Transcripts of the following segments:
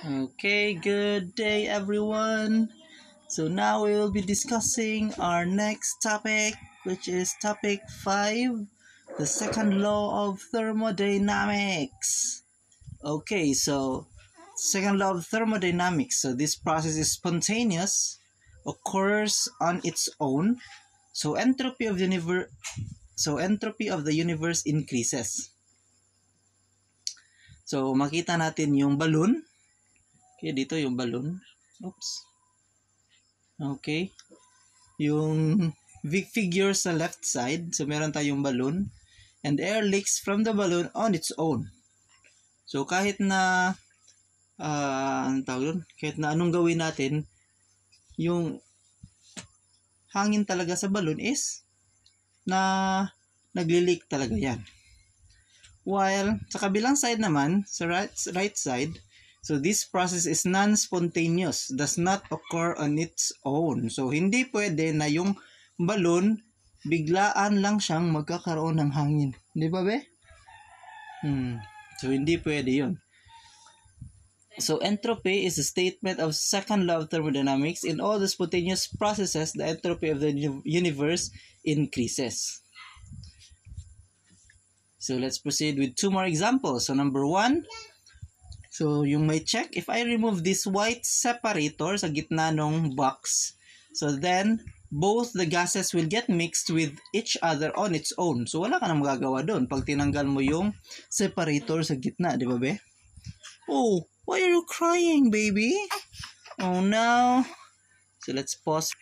Okay, good day everyone. So now we will be discussing our next topic, which is topic 5, the second law of thermodynamics. Okay, so second law of thermodynamics. So this process is spontaneous, occurs on its own. So entropy of the universe increases. So makita natin yung balloon. Okay, dito yung balloon. Oops. Okay. Yung big figure sa left side. So, meron tayong balloon. And air leaks from the balloon on its own. So, kahit na kahit na anong gawin natin, yung hangin talaga sa balloon is na nagli-leak talaga yan. While sa kabilang side naman, sa right side, so this process is non-spontaneous, does not occur on its own. So hindi pwede na yung balloon biglaan lang siyang magkakaroon ng hangin. Di ba be? So hindi pwede yun. So entropy is a statement of second law of thermodynamics. In all the spontaneous processes, the entropy of the universe increases. So let's proceed with two more examples. So number 1, so yung may check, if I remove this white separator sa gitna ng box, so then both the gases will get mixed with each other on its own. So wala ka na magagawa doon pag tinanggal mo yung separator sa gitna, di ba be? Oh, why are you crying, baby? Oh no. So let's pause.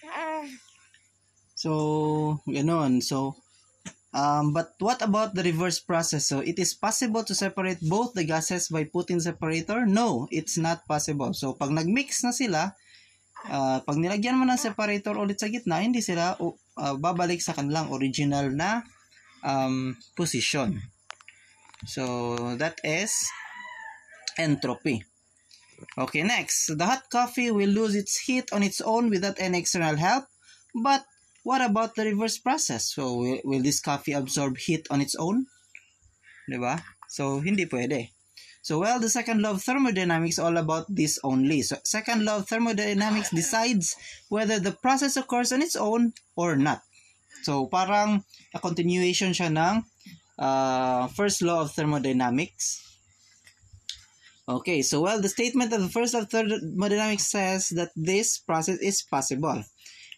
So ganon. So but what about the reverse process? So it is possible to separate both the gases by putting separator? No, it's not possible. So pag nagmix na sila, pag nilagyan mo ng separator ulit sa gitna, hindi sila babalik sa kanilang original na position. So that is entropy. Okay, next. The hot coffee will lose its heat on its own without any external help. But what about the reverse process? So, will this coffee absorb heat on its own? Diba? So, hindi pwede. So, well, the second law of thermodynamics is all about this only. So, second law of thermodynamics decides whether the process occurs on its own or not. So, parang a continuation siya ng first law of thermodynamics. Okay, so, well, the statement of the first law of thermodynamics says that this process is possible.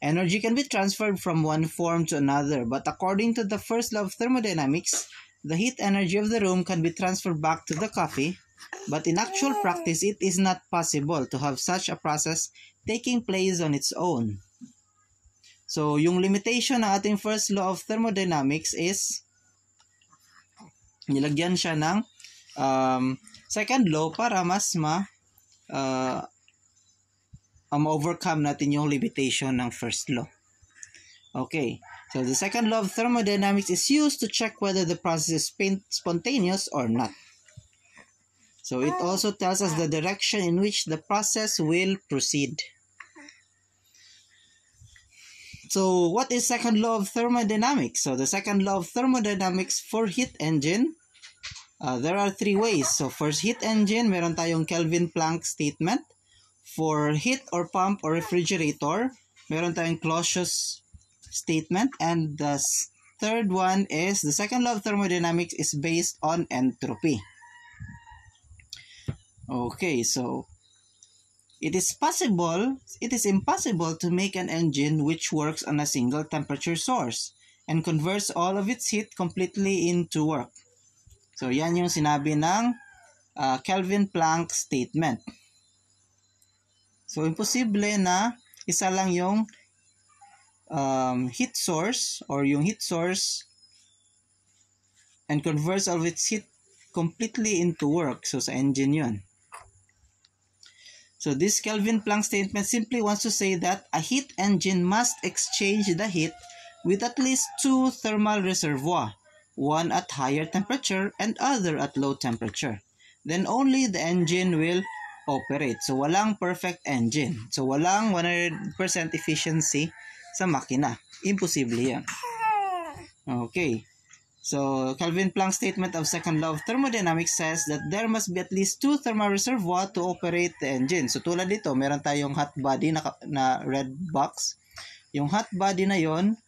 Energy can be transferred from one form to another, but according to the first law of thermodynamics, the heat energy of the room can be transferred back to the coffee, but in actual practice, it is not possible to have such a process taking place on its own. So, yung limitation ng ating first law of thermodynamics is nilagyan siya ng second law para mas ma-overcome natin yung limitation ng first law. Okay, so the second law of thermodynamics is used to check whether the process is spontaneous or not. So it also tells us the direction in which the process will proceed. So what is second law of thermodynamics? So the second law of thermodynamics for heat engine, there are 3 ways. So for heat engine, meron tayong Kelvin-Planck statement. For heat or pump or refrigerator, meron tayong Clausius statement. And the third one is the second law of thermodynamics is based on entropy. Okay, so it is impossible to make an engine which works on a single temperature source and converts all of its heat completely into work. So yan yung sinabi ng Kelvin-Planck statement. So, imposible na isa lang yung heat source or yung heat source and converts all of its heat completely into work. So, sa engine yun. So, this Kelvin-Planck statement simply wants to say that a heat engine must exchange the heat with at least 2 thermal reservoirs, one at higher temperature and other at low temperature. Then only the engine will operate. So, walang perfect engine. So, walang 100% efficiency sa makina. Imposible yan. Okay. So, Calvin Planck's statement of second law of thermodynamics says that there must be at least 2 thermal reservoirs to operate the engine. So, tulad dito, meron tayong hot body na red box. Yung hot body na yon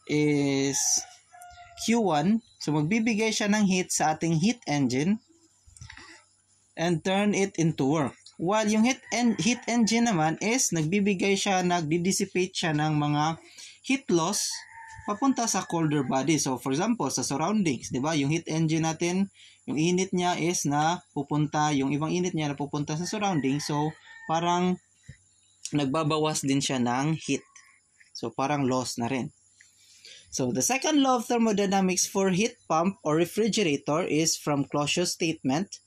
is Q1. So, magbibigay siya ng heat sa ating heat engine and turn it into work. While yung heat engine naman is nagdidissipate siya ng mga heat loss papunta sa colder body. So, for example, sa surroundings, di ba? Yung heat engine natin, yung init niya is yung ibang init niya na pupunta sa surroundings. So, parang nagbabawas din siya ng heat. So, parang loss na rin. So, the second law of thermodynamics for heat pump or refrigerator is from Clausius' statement.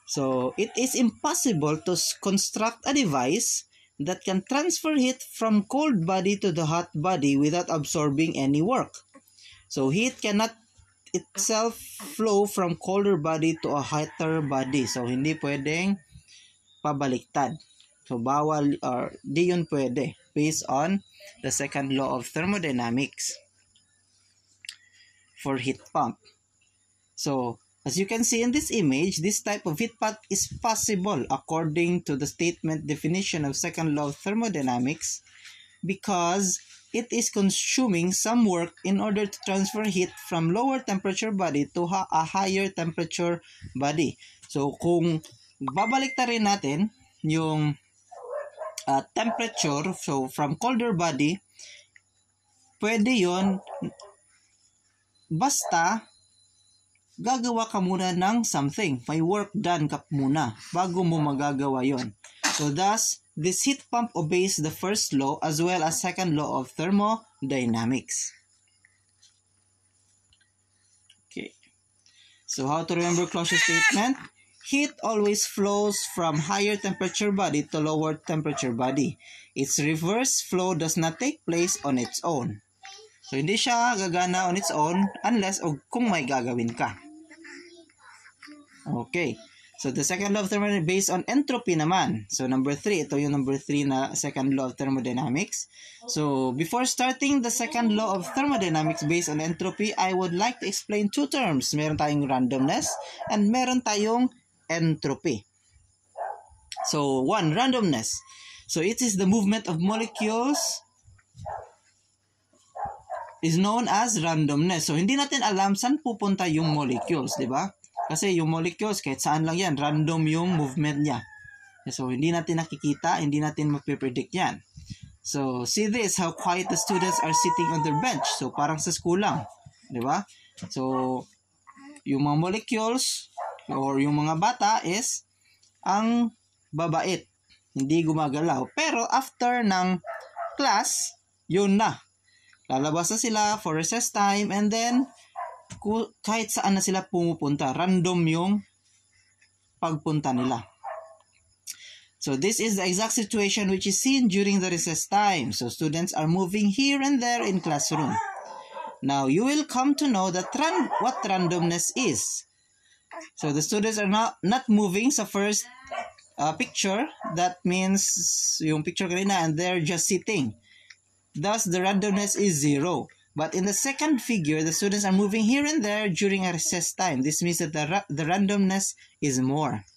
So, it is impossible to construct a device that can transfer heat from cold body to the hot body without absorbing any work. So, heat cannot itself flow from colder body to a hotter body. So, hindi pwedeng pabaliktad. So, bawal or di yun pwede based on the second law of thermodynamics for heat pump. So, as you can see in this image, this type of heat pump is possible according to the statement definition of second law of thermodynamics because it is consuming some work in order to transfer heat from lower temperature body to a higher temperature body. So, kung babaliktarin natin yung temperature, so from colder body, pwede yon basta gagawa ka muna ng something. May work done ka muna bago mo magagawa yon. So thus, this heat pump obeys the first law as well as second law of thermodynamics. Okay. So how to remember Clausius' statement? Heat always flows from higher temperature body to lower temperature body. Its reverse flow does not take place on its own. So, hindi siya gagana on its own unless o kung may gagawin ka. Okay. So, the second law of thermodynamics based on entropy naman. So, number 3. Ito yung number 3 na second law of thermodynamics. So, before starting the second law of thermodynamics based on entropy, I would like to explain 2 terms. Meron tayong randomness and meron tayong entropy. So, 1. Randomness. So, it is the movement of molecules is known as randomness. So, hindi natin alam saan pupunta yung molecules, di ba? Kasi yung molecules, kahit saan lang yan, random yung movement niya. So, hindi natin nakikita, hindi natin mapipredict yan. So, see this, how quiet the students are sitting on their bench. So, parang sa school lang, di ba? So, yung mga molecules or yung mga bata is ang babait, hindi gumagalaw. Pero, after ng class, yun na. Lalabas na sila for recess time and then kahit saan na sila pumupunta. Random yung pagpunta nila. So this is the exact situation which is seen during the recess time. So students are moving here and there in classroom. Now you will come to know that what randomness is. So the students are not moving sa first picture. That means yung picture kanina and they're just sitting. Thus, the randomness is 0. But in the second figure, the students are moving here and there during a recess time. This means that the randomness is more.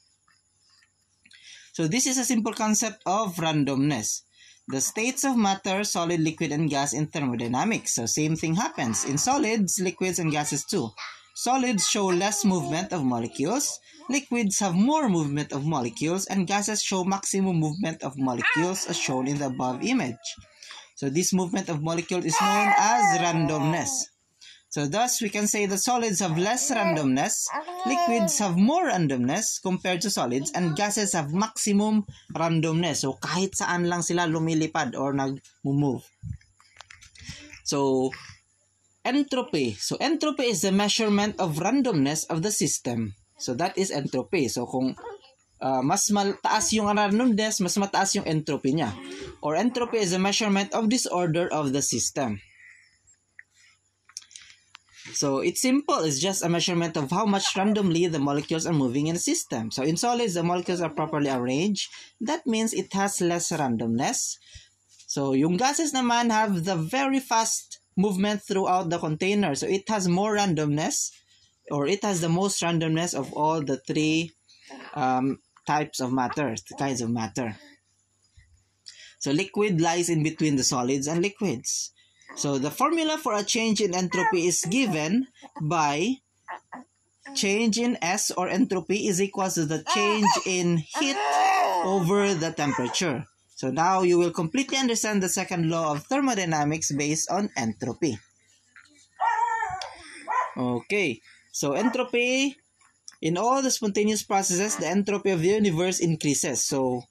So this is a simple concept of randomness. The states of matter, solid, liquid, and gas in thermodynamics. So same thing happens in solids, liquids, and gases too. Solids show less movement of molecules. Liquids have more movement of molecules. And gases show maximum movement of molecules as shown in the above image. So this movement of molecules is known as randomness. So thus, we can say that solids have less randomness, liquids have more randomness compared to solids, and gases have maximum randomness. So kahit saan lang sila lumilipad or nag-move. So, entropy. So entropy is the measurement of randomness of the system. So that is entropy. So kung mas mataas yung randomness, mas mataas yung entropy niya. Or entropy is a measurement of disorder of the system. So it's simple. It's just a measurement of how much randomly the molecules are moving in the system. So in solids, the molecules are properly arranged. That means it has less randomness. So yung gases naman have the very fast movement throughout the container. So it has more randomness, or it has the most randomness of all the three types of matter, kinds of matter. So liquid lies in between the solids and liquids. So the formula for a change in entropy is given by change in S, or entropy, is equals to the change in heat over the temperature. So now you will completely understand the second law of thermodynamics based on entropy. Okay, so entropy, in all the spontaneous processes, the entropy of the universe increases. So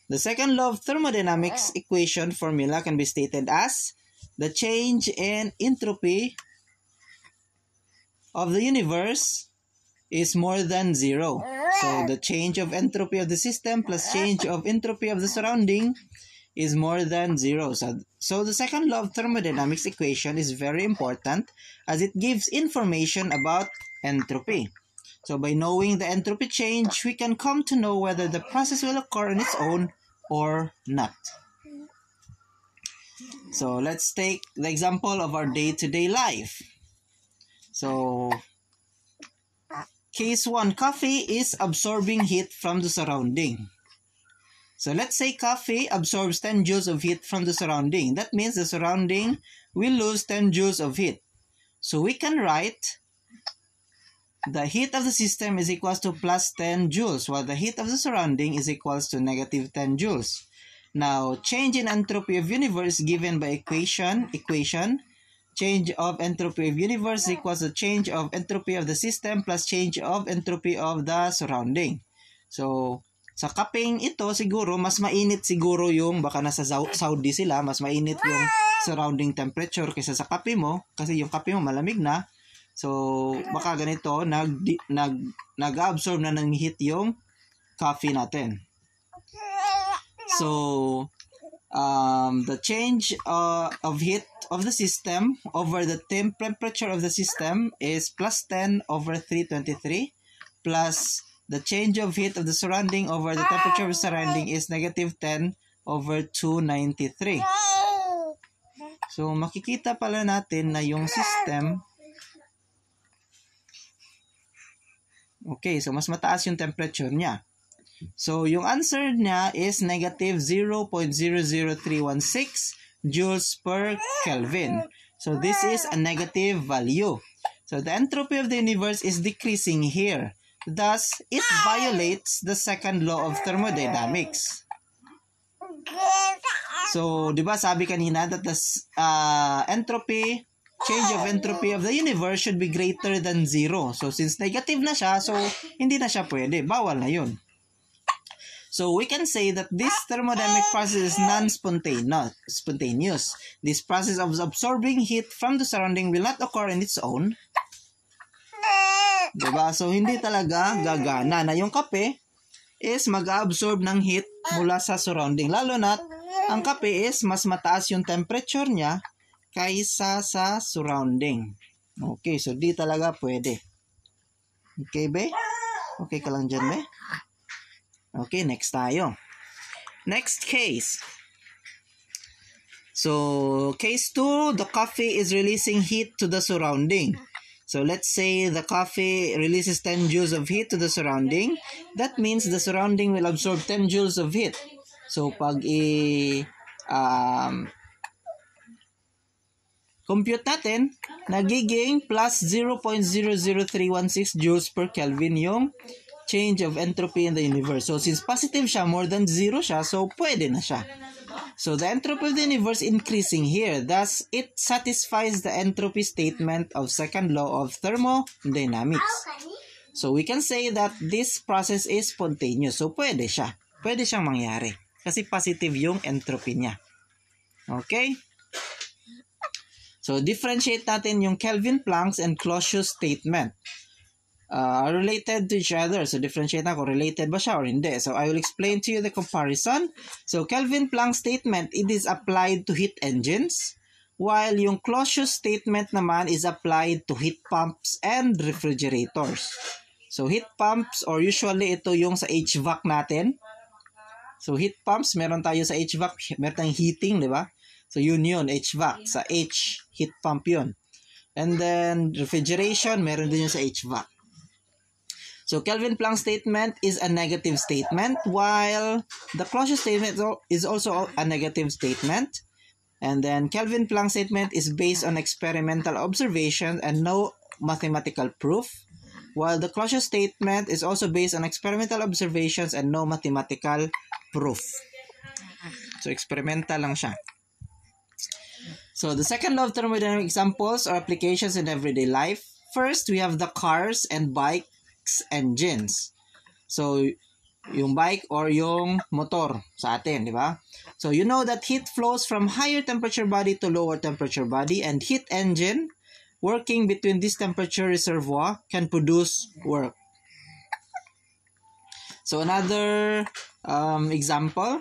the second law of thermodynamics equation formula can be stated as the change in entropy of the universe is more than zero. So the change of entropy of the system plus change of entropy of the surrounding is more than zero. So the second law of thermodynamics equation is very important as it gives information about entropy. So by knowing the entropy change, we can come to know whether the process will occur on its own or not. So let's take the example of our day-to-day life. So case 1, coffee is absorbing heat from the surrounding. So let's say coffee absorbs 10 joules of heat from the surrounding. That means the surrounding will lose 10 joules of heat. So we can write the heat of the system is equals to plus 10 joules, while the heat of the surrounding is equals to negative 10 joules. Now, change in entropy of universe given by equation, change of entropy of universe equals to change of entropy of the system plus change of entropy of the surrounding. So, sa kapeng ito, siguro, mas mainit siguro yung, baka nasa Saudi sila, mas mainit yung surrounding temperature kaysa sa kape mo, kasi yung kape mo malamig na. So, baka ganito, nag-absorb na ng heat yung coffee natin. So, the change of heat of the system over the temperature of the system is plus 10 over 323 plus the change of heat of the surrounding over the temperature of the surrounding is negative 10 over 293. So, makikita pala natin na yung system, okay, so mas mataas yung temperature niya. So, yung answer niya is negative 0.00316 joules per Kelvin. So, this is a negative value. So, the entropy of the universe is decreasing here. Thus, it violates the second law of thermodynamics. So, di ba sabi kanina that the change of entropy of the universe should be greater than zero. So, since negative na siya, so hindi na siya pwede. Bawal na yun. So, we can say that this thermodynamic process is non-spontaneous. This process of absorbing heat from the surrounding will not occur on its own. Diba? So, hindi talaga gagana na yung kape is mag-absorb ng heat mula sa surrounding. Lalo na, ang kape is mas mataas yung temperature niya kaysa sa surrounding. Okay, so di talaga pwede. Okay, be? Okay ka lang dyan, be? Okay, next tayo. Next case. So, case 2, the coffee is releasing heat to the surrounding. So, let's say the coffee releases 10 joules of heat to the surrounding. That means the surrounding will absorb 10 joules of heat. So, pag compute natin, nagiging plus 0.00316 joules per Kelvin yung change of entropy in the universe. So, since positive siya, more than zero siya, so pwede na siya. So, the entropy of the universe increasing here. Thus, it satisfies the entropy statement of second law of thermodynamics. So, we can say that this process is spontaneous. So, pwede siya. Pwede siyang mangyari. Kasi positive yung entropy niya. Okay? So, differentiate natin yung Kelvin-Planck's and Clausius statement. Are related to each other. So, differentiate na kung related ba siya or hindi. So, I will explain to you the comparison. So, Kelvin-Planck's statement, it is applied to heat engines, while yung Clausius statement naman is applied to heat pumps and refrigerators. So, heat pumps, or usually ito yung sa HVAC natin. So, heat pumps, meron tayo sa HVAC, meron tayong heating, di ba? So yun, HVAC. Sa H, heat pump yun. And then, refrigeration, meron din yun sa HVAC. So, Kelvin-Planck statement is a negative statement, while the Clausius statement is also a negative statement. And then, Kelvin-Planck statement is based on experimental observation and no mathematical proof, while the Clausius statement is also based on experimental observations and no mathematical proof. So, experimental lang siya. So, the second law of thermodynamic examples or applications in everyday life. First, we have the cars and bikes engines. So, yung bike or yung motor sa atin, di ba? So, you know that heat flows from higher temperature body to lower temperature body, and heat engine working between this temperature reservoir can produce work. So, another example.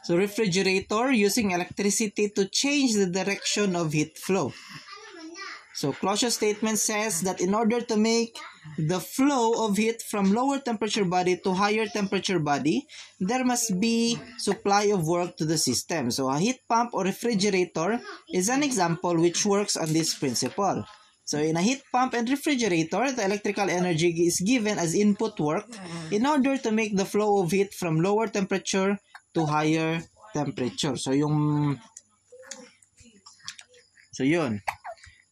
So, refrigerator using electricity to change the direction of heat flow. So, Clausius statement says that in order to make the flow of heat from lower temperature body to higher temperature body, there must be supply of work to the system. So, a heat pump or refrigerator is an example which works on this principle. So, in a heat pump and refrigerator, the electrical energy is given as input work in order to make the flow of heat from lower temperature to higher temperature. So yun.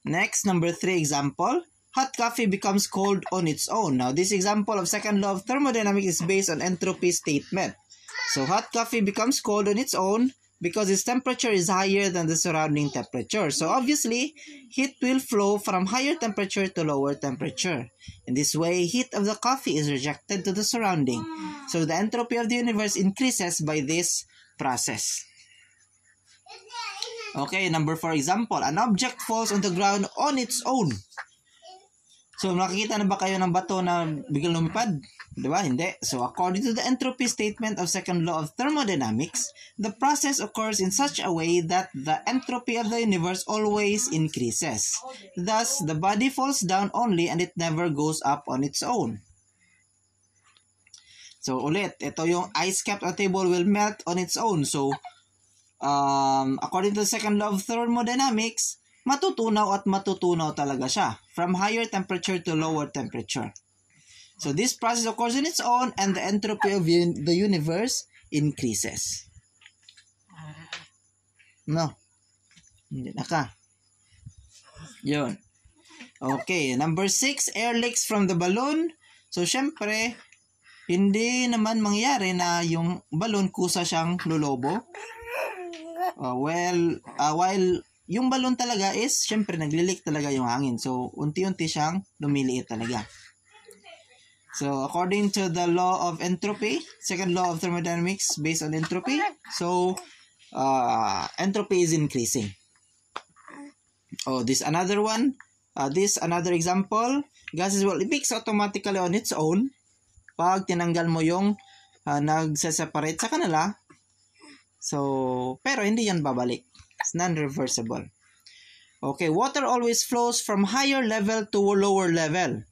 Next, number 3 example. Hot coffee becomes cold on its own. Now, this example of second law of thermodynamics is based on entropy statement. So, hot coffee becomes cold on its own because its temperature is higher than the surrounding temperature. So, obviously, heat will flow from higher temperature to lower temperature. In this way, heat of the coffee is rejected to the surrounding. So, the entropy of the universe increases by this process. Okay, number 4 example. An object falls on the ground on its own. So, nakikita na ba kayo ng bato na biglang lumipad? Diba? Hindi. So, according to the entropy statement of second law of thermodynamics, the process occurs in such a way that the entropy of the universe always increases. Thus, the body falls down only and it never goes up on its own. So, ulit, ito yung ice cap on table will melt on its own. So, according to the second law of thermodynamics, matutunaw at matutunaw talaga siya from higher temperature to lower temperature. So this process occurs on its own and the entropy of the universe increases. No. Hindi na ka. Yun. Okay, number 6, air leaks from the balloon. So syempre, hindi naman mangyayari na yung balloon kusa siyang lulobo. While yung balloon talaga is, syempre, nagli-leak talaga yung hangin. So, unti-unti siyang lumiliit talaga. So, according to the law of entropy, second law of thermodynamics based on entropy, so, entropy is increasing. Oh, this another one. This another example. Gases will mix automatically on its own. Pag tinanggal mo yung nagse-separate sa kanila. So, pero hindi yan babalik. It's non-reversible. Okay, water always flows from higher level to lower level.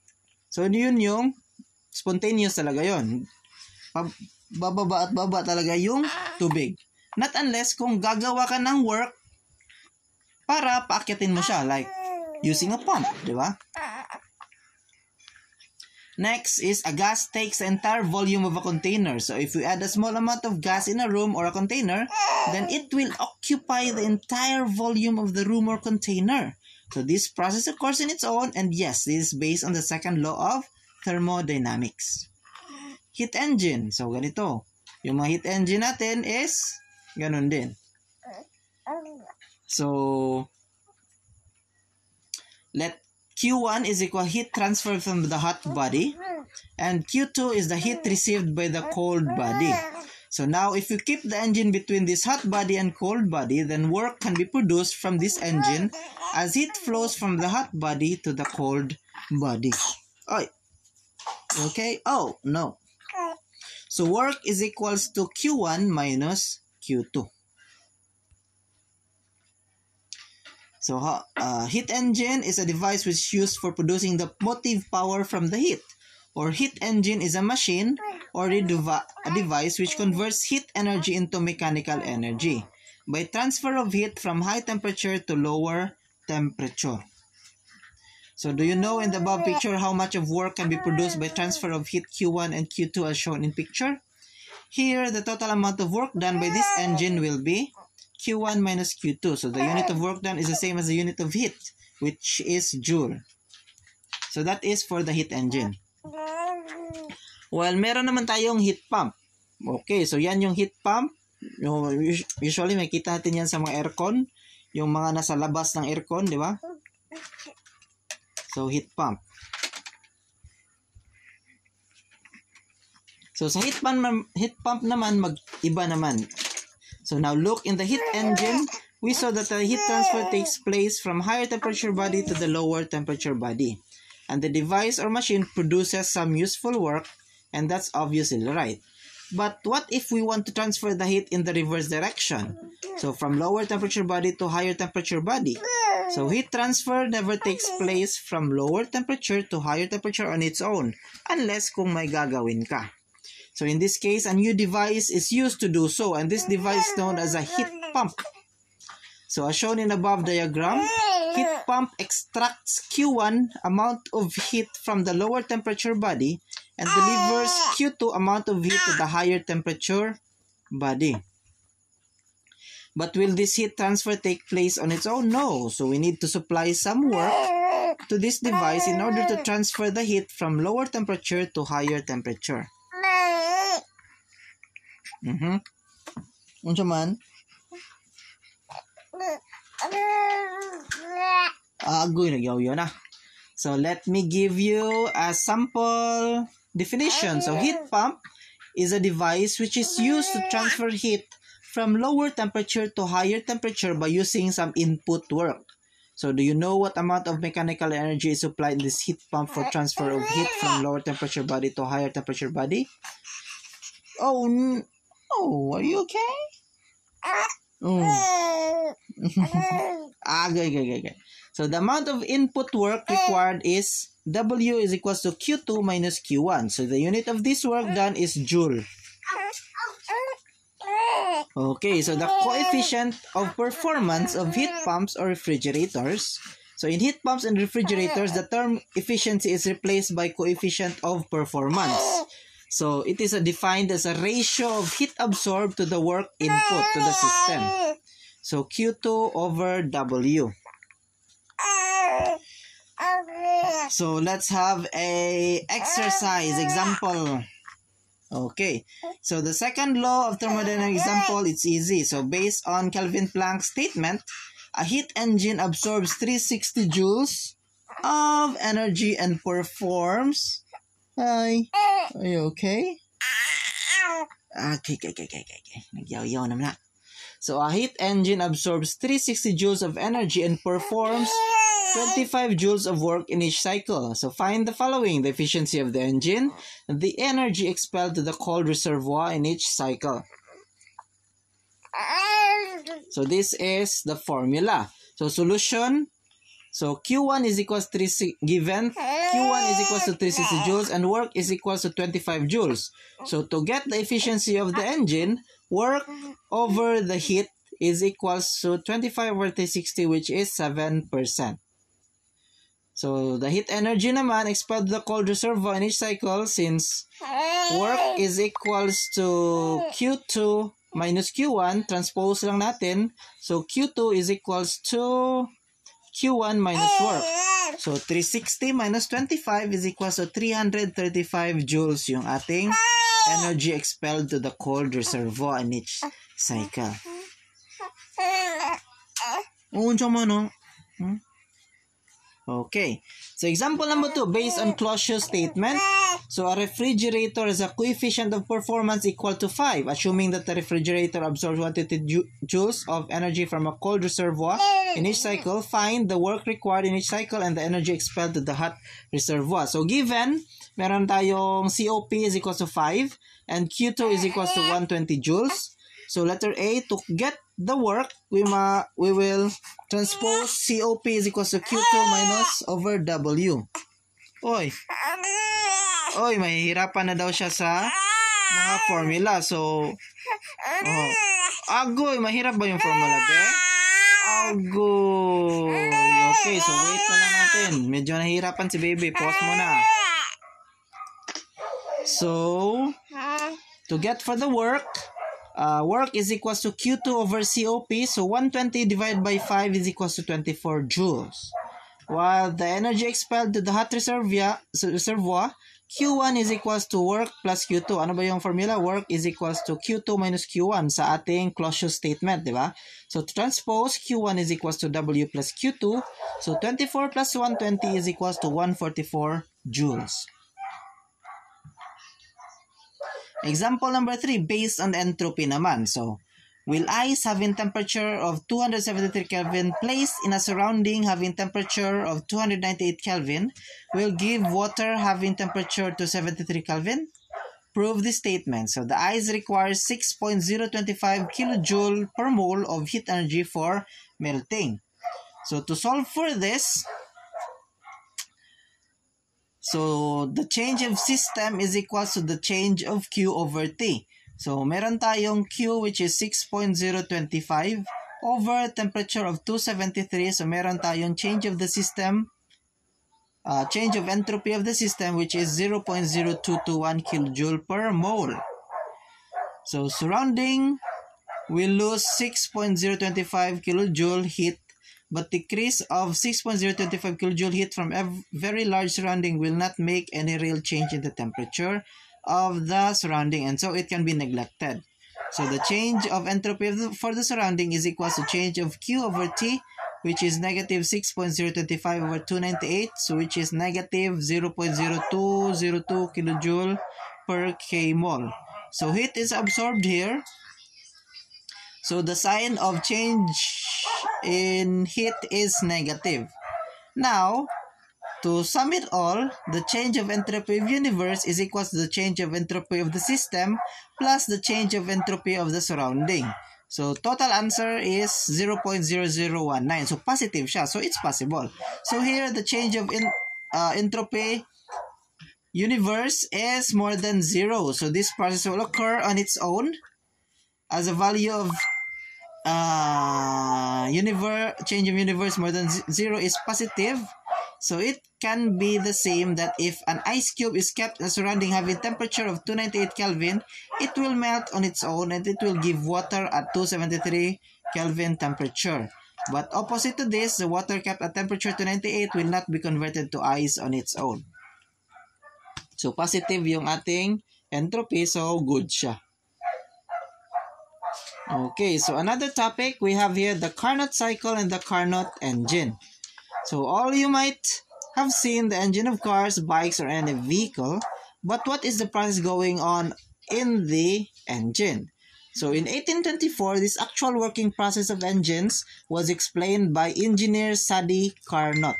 So, yun yung spontaneous talaga yun. Bababa at baba talaga yung tubig. Not unless kung gagawa ka ng work para paakyatin mo siya, like using a pump, di ba? Next is a gas takes the entire volume of a container. So if we add a small amount of gas in a room or a container, then it will occupy the entire volume of the room or container. So this process occurs in its own, and yes, this is based on the second law of thermodynamics. Heat engine. So ganito. Yung mga heat engine natin is ganun din. So let Q1 is equal heat transfer from the hot body, and Q2 is the heat received by the cold body. So now if you keep the engine between this hot body and cold body, then work can be produced from this engine as heat flows from the hot body to the cold body. Okay? Oh, no. So work is equals to Q1 minus Q2. So, heat engine is a device which is used for producing the motive power from the heat. Or heat engine is a machine or a device which converts heat energy into mechanical energy. by transfer of heat from high temperature to lower temperature. So do you know in the above picture how much of work can be produced by transfer of heat Q1 and Q2 as shown in picture? Here, the total amount of work done by this engine will be Q1 minus Q2. So the unit of work done is the same as the unit of heat, which is joule. So that is for the heat engine. Well, meron naman tayong heat pump. Okay, so yan yung heat pump. Usually, makikita natin yan sa mga aircon. Yung mga nasa labas ng aircon, di ba? So, heat pump. So, sa heat pump naman, mag-iba naman. So, now look in the heat engine. We saw that the heat transfer takes place from higher temperature body to the lower temperature body. And the device or machine produces some useful work, and that's obviously right. But what if we want to transfer the heat in the reverse direction? So from lower temperature body to higher temperature body. So heat transfer never takes place from lower temperature to higher temperature on its own, unless kung may gagawin ka. So in this case, a new device is used to do so, and this device is known as a heat pump. So as shown in above diagram, heat pump extracts Q1 amount of heat from the lower temperature body and delivers Q2 amount of heat to the higher temperature body. But will this heat transfer take place on its own? No. So we need to supply some work to this device in order to transfer the heat from lower temperature to higher temperature. Unsa man? Agoy, nagyaw-yaw na. So let me give you a sample definition. So heat pump is a device which is used to transfer heat from lower temperature to higher temperature by using some input work. So do you know what amount of mechanical energy is supplied in this heat pump for transfer of heat from lower temperature body to higher temperature body? Oh, are you okay? Okay. So the amount of input work required is W is equals to Q2 minus Q1. So the unit of this work done is joule. Okay, so the coefficient of performance of heat pumps or refrigerators. So in heat pumps and refrigerators, the term efficiency is replaced by coefficient of performance. So it is defined as a ratio of heat absorbed to the work input to the system. So Q2 over W. So let's have a exercise example. Okay, so the second law of thermodynamic example, it's easy. So based on Kelvin Planck's statement, a heat engine absorbs 360 joules of energy and performs... Hi, are you okay? Okay. Nagyaw-yaw naman na. So a heat engine absorbs 360 joules of energy and performs 25 joules of work in each cycle. So find the following: the efficiency of the engine, the energy expelled to the cold reservoir in each cycle. So this is the formula. So solution. So Q1 is equals to given Q1 is equals to 360 joules and work is equals to 25 joules. So to get the efficiency of the engine, work over the heat is equals to 25 over 360, which is 7%. So the heat energy naman expelled to the cold reservoir in each cycle, since work is equals to Q2 minus Q1, transpose lang natin. So Q2 is equals to Q1 minus work. So 360 minus 25 is equals to 335 joules yung ating energy expelled to the cold reservoir in each cycle. Okay, so example number 2, based on Clausius' statement. So a refrigerator has a coefficient of performance equal to 5, assuming that the refrigerator absorbs 150 joules of energy from a cold reservoir in each cycle. Find the work required in each cycle and the energy expelled to the hot reservoir. So given, meron tayong COP is equal to 5 and Q2 is equal to 120 joules. So letter A, to get the work, we will transpose COP is equals to Q2 minus over W. Oy, mahihirapan na daw siya sa mga formula. So, Agoy, mahirap ba yung formula, be? Agoy. Okay, so wait na lang natin. Medyo nahihirapan si baby. Pause mo na. So, to get for the work is equals to Q2 over COP. So, 120 divided by 5 is equals to 24 joules. While the energy expelled to the hot reservoir, Q1 is equals to work plus Q2. Ano ba yung formula? Work is equals to Q2 minus Q1 sa ating closure statement, di ba? So, to transpose, Q1 is equals to W plus Q2. So, 24 plus 120 is equals to 144 joules. Example number 3, based on entropy naman. So, will ice having temperature of 273 Kelvin placed in a surrounding having temperature of 298 Kelvin will give water having temperature to 73 Kelvin? Prove the statement. So the ice requires 6.025 kilojoule per mole of heat energy for melting. So to solve for this, so the change of system is equals to the change of Q over T. So, meron tayong Q which is 6.025 over temperature of 273. So, meron tayong change of the system, change of entropy of the system which is 0.0221 kilojoule per mole. So, surrounding will lose 6.025 kilojoule heat, but decrease of 6.025 kilojoule heat from a very large surrounding will not make any real change in the temperature of the surrounding, and so it can be neglected. So the change of entropy for the surrounding is equal to change of Q over T, which is negative 6.025 over 298, so which is negative 0.0202 kilojoule per k mole. So heat is absorbed here. So the sign of change in heat is negative. Now, to sum it all, the change of entropy of universe is equal to the change of entropy of the system plus the change of entropy of the surrounding. So, total answer is 0.0019. So, positive siya. So, it's possible. So, here, the change of entropy universe is more than 0. So, this process will occur on its own as a value of change of universe more than 0 is positive. So it can be the same that if an ice cube is kept in a surrounding having temperature of 298 Kelvin, it will melt on its own and it will give water at 273 Kelvin temperature. But opposite to this, the water kept at temperature 298 will not be converted to ice on its own. So positive yung ating entropy, so good siya. Okay, so another topic we have here, the Carnot cycle and the Carnot engine. So all you might have seen the engine of cars, bikes, or any vehicle, but what is the process going on in the engine? So in 1824, this actual working process of engines was explained by engineer Sadi Carnot.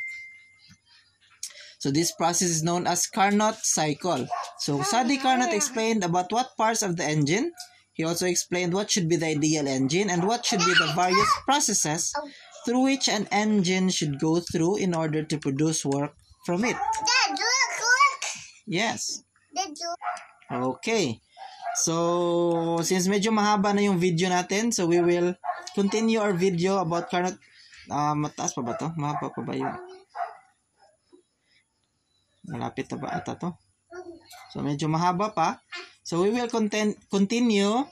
So this process is known as Carnot cycle. So Sadi Carnot explained about what parts of the engine. He also explained what should be the ideal engine and what should be the various processes through which an engine should go through in order to produce work from it. Dad, look! Yes. Dad, look. Okay. So, since medyo mahaba na yung video natin, so we will continue our video about Carnot. Mataas pa ba to? Mahaba pa ba yun? Malapit na ba ata to? So, medyo mahaba pa. So, we will continue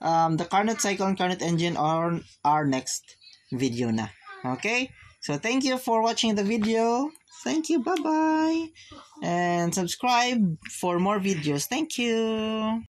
the Carnot cycle and Carnot engine on our next video na. Okay? So, thank you for watching the video. Thank you. Bye-bye. And subscribe for more videos. Thank you.